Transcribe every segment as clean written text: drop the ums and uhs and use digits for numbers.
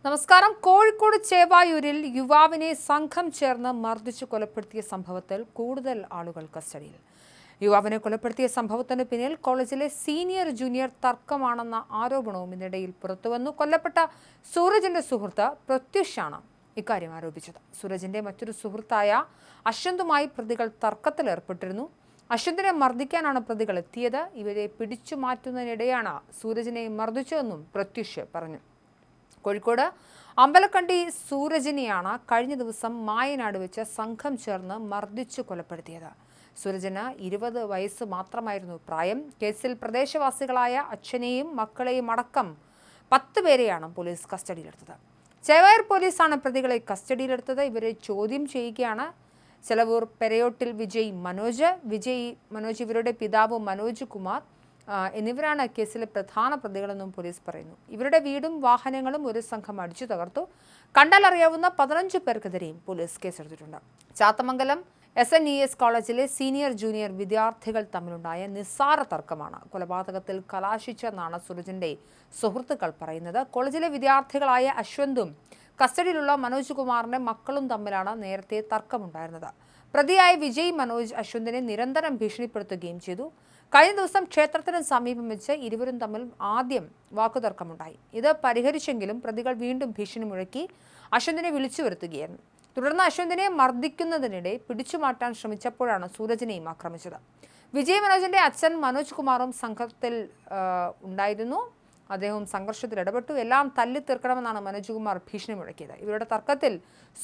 നമസ്കാരം. കോഴിക്കോട് ചേവായൂരിൽ യുവാവിനെ സംഘം ചേർന്ന് മർദ്ദിച്ചു കൊലപ്പെടുത്തിയ സംഭവത്തിൽ കൂടുതൽ ആളുകൾ കസ്റ്റഡിയിൽ. യുവാവിനെ കൊലപ്പെടുത്തിയ സംഭവത്തിന് പിന്നിൽ കോളേജിലെ സീനിയർ ജൂനിയർ തർക്കമാണെന്ന ആരോപണവും ഇതിനിടയിൽ പുറത്തുവന്നു. കൊല്ലപ്പെട്ട സൂരജിന്റെ സുഹൃത്ത് പ്രത്യുഷാണ് ഇക്കാര്യം ആരോപിച്ചത്. സൂരജിന്റെ മറ്റൊരു സുഹൃത്തായ അശ്വന്തുമായി പ്രതികൾ തർക്കത്തിലേർപ്പെട്ടിരുന്നു. അശ്വന്തിനെ മർദ്ദിക്കാനാണ് പ്രതികൾ എത്തിയത്. ഇവരെ പിടിച്ചു മാറ്റുന്നതിനിടെയാണ് സൂരജിനെ മർദ്ദിച്ചതെന്നും പ്രത്യുഷ് പറഞ്ഞു. കോഴിക്കോട് അമ്പലക്കണ്ടി സൂരജിനെയാണ് കഴിഞ്ഞ ദിവസം മായനാട് വെച്ച് സംഘം ചേർന്ന് മർദ്ദിച്ചു കൊലപ്പെടുത്തിയത്. സൂരജിന് 20 വയസ്സ് മാത്രമായിരുന്നു പ്രായം. കേസിൽ പ്രദേശവാസികളായ അച്ഛനെയും മക്കളെയും അടക്കം 10 പേരെയാണ് പോലീസ് കസ്റ്റഡിയിലെടുത്തത്. ചേവായൂർ പോലീസാണ് പ്രതികളെ കസ്റ്റഡിയിലെടുത്തത്. ഇവരെ ചോദ്യം ചെയ്യുകയാണ്. ചെലവൂർ പെരയോട്ടിൽ വിജയ് മനോജ് ഇവരുടെ പിതാവ് മനോജ് കുമാർ എന്നിവരാണ് കേസിലെ പ്രധാന പ്രതികളെന്നും പോലീസ് പറയുന്നു. ഇവരുടെ വീടും വാഹനങ്ങളും ഒരു സംഘം അടിച്ചു തകർത്തു. കണ്ടാലറിയാവുന്ന 15 പേർക്കെതിരെയും പോലീസ് കേസെടുത്തിട്ടുണ്ട്. ചാത്തമംഗലം SNES കോളേജിലെ സീനിയർ ജൂനിയർ വിദ്യാർത്ഥികൾ തമ്മിലുണ്ടായ നിസ്സാര തർക്കമാണ് കൊലപാതകത്തിൽ കലാശിച്ചെന്നാണ് സൂരജിന്റെ സുഹൃത്തുക്കൾ പറയുന്നത്. കോളേജിലെ വിദ്യാർത്ഥികളായ അശ്വന്തും കസ്റ്റഡിയിലുള്ള മനോജ് കുമാറിന്റെ മക്കളും തമ്മിലാണ് നേരത്തെ തർക്കമുണ്ടായിരുന്നത്. പ്രതിയായ വിജയ് മനോജ് അശ്വന്തിനെ നിരന്തരം ഭീഷണിപ്പെടുത്തുകയും ചെയ്തു. കഴിഞ്ഞ ദിവസം ക്ഷേത്രത്തിന് സമീപം വെച്ച് ഇരുവരും തമ്മിൽ ആദ്യം വാക്കുതർക്കമുണ്ടായി. ഇത് പരിഹരിച്ചെങ്കിലും പ്രതികൾ വീണ്ടും ഭീഷണി മുഴക്കി അശ്വന്തിനെ വിളിച്ചു വരുത്തുകയായിരുന്നു. തുടർന്ന് അശ്വന്തിനെ മർദ്ദിക്കുന്നതിനിടെ പിടിച്ചുമാറ്റാൻ ശ്രമിച്ചപ്പോഴാണ് സൂരജിനെയും ആക്രമിച്ചത്. വിജയ് മനോജിന്റെ അച്ഛൻ മനോജ് കുമാറും സംഘത്തിൽ ഉണ്ടായിരുന്നു. അദ്ദേഹം സംഘർഷത്തിൽ ഇടപെട്ടു. എല്ലാം തല്ലി തീർക്കണമെന്നാണ് മനോജ് കുമാർ ഭീഷണി മുഴക്കിയത്. ഇവരുടെ തർക്കത്തിൽ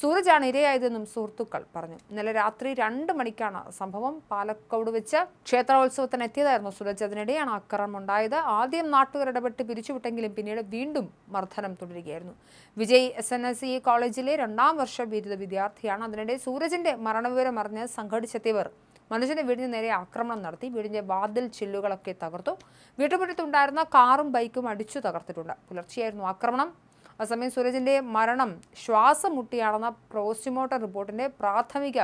സൂരജാണ് ഇരയായതെന്നും സുഹൃത്തുക്കൾ പറഞ്ഞു. ഇന്നലെ രാത്രി 2 മണിക്കാണ് സംഭവം. പാലക്കോട് വെച്ച് ക്ഷേത്രോത്സവത്തിന് എത്തിയതായിരുന്നു സൂരജ്. അതിനിടെയാണ് ആക്രമണം ഉണ്ടായത്. ആദ്യം നാട്ടുകാർ ഇടപെട്ട് പിരിച്ചുവിട്ടെങ്കിലും പിന്നീട് വീണ്ടും മർദ്ദനം തുടരുകയായിരുന്നു. വിജയ് SNSE കോളേജിലെ 2ാം വർഷ ബിരുദ വിദ്യാർത്ഥിയാണ്. അതിനിടെ സൂരജിന്റെ മരണവിവരം അറിഞ്ഞ് സംഘടിച്ചെത്തിയവർ മനോജിന്റെ വീടിന് നേരെ ആക്രമണം നടത്തി. വീടിന്റെ വാതിൽ ചില്ലുകളൊക്കെ തകർത്തു. വീട്ടുമുറ്റത്തുണ്ടായിരുന്ന കാറും ബൈക്കും അടിച്ചു തകർത്തിട്ടുണ്ട്. പുലർച്ചെയായിരുന്നു ആക്രമണം. അതേസമയം സൂരജിന്റെ മരണം ശ്വാസം മുട്ടിയാണെന്ന പോസ്റ്റ്മോർട്ടം റിപ്പോർട്ടിന്റെ പ്രാഥമിക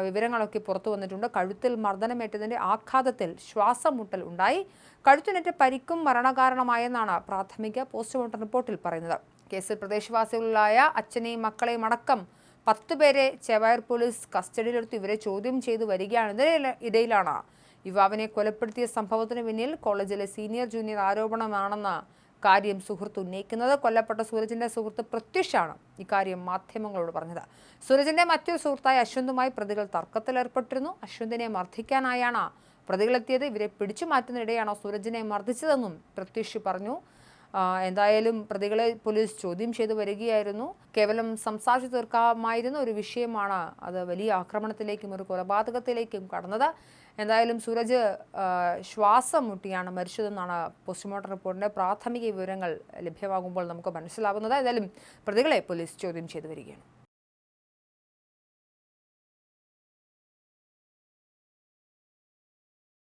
വിവരങ്ങളൊക്കെ പുറത്തു വന്നിട്ടുണ്ട്. കഴുത്തിൽ മർദ്ദനമേറ്റതിന്റെ ആഘാതത്തിൽ ശ്വാസം മുട്ടൽ ഉണ്ടായി. കഴുത്തിനേറ്റ പരിക്കും മരണകാരണമായെന്നാണ് പ്രാഥമിക പോസ്റ്റ്മോർട്ടം റിപ്പോർട്ടിൽ പറയുന്നത്. കേസിൽ പ്രദേശവാസികളായ അച്ഛനെയും മക്കളെയും അടക്കം 10 പേരെ ചേവായൂർ പോലീസ് കസ്റ്റഡിയിലെടുത്ത് ഇവരെ ചോദ്യം ചെയ്തു വരികയാണ്. ഇടയിലാണ് യുവാവിനെ കൊലപ്പെടുത്തിയ സംഭവത്തിന് പിന്നിൽ കോളേജിലെ സീനിയർ ജൂനിയർ ആരോപണമാണെന്ന കാര്യം സുഹൃത്ത് ഉന്നയിക്കുന്നത്. കൊല്ലപ്പെട്ട സൂരജിന്റെ സുഹൃത്ത് പ്രത്യുഷാണ് ഇക്കാര്യം മാധ്യമങ്ങളോട് പറഞ്ഞത്. സൂരജിന്റെ മറ്റൊരു സുഹൃത്തായ അശ്വന്തുമായി പ്രതികൾ തർക്കത്തിലേർപ്പെട്ടിരുന്നു. അശ്വന്തിനെ മർദ്ദിക്കാനായാണ് പ്രതികളെത്തിയത്. ഇവരെ പിടിച്ചു മാറ്റുന്നതിനിടെയാണ് സൂരജിനെ മർദ്ദിച്ചതെന്നും പ്രത്യുഷ് പറഞ്ഞു. എന്തായാലും പ്രതികളെ പോലീസ് ചോദ്യം ചെയ്തു വരികയായിരുന്നു. കേവലം സംസാരിച്ചു തീർക്കാമായിരുന്ന ഒരു വിഷയമാണ് അത് വലിയ ആക്രമണത്തിലേക്കും ഒരു കൊലപാതകത്തിലേക്കും കടന്നത്. എന്തായാലും സൂരജ് ശ്വാസം മുട്ടിയാണ് മരിച്ചതെന്നാണ് പോസ്റ്റ്മോർട്ടം റിപ്പോർട്ടിന്റെ പ്രാഥമിക വിവരങ്ങൾ ലഭ്യമാകുമ്പോൾ നമുക്ക് മനസ്സിലാവുന്നത്. ഏതായാലും പ്രതികളെ പോലീസ് ചോദ്യം ചെയ്തു വരികയാണ്.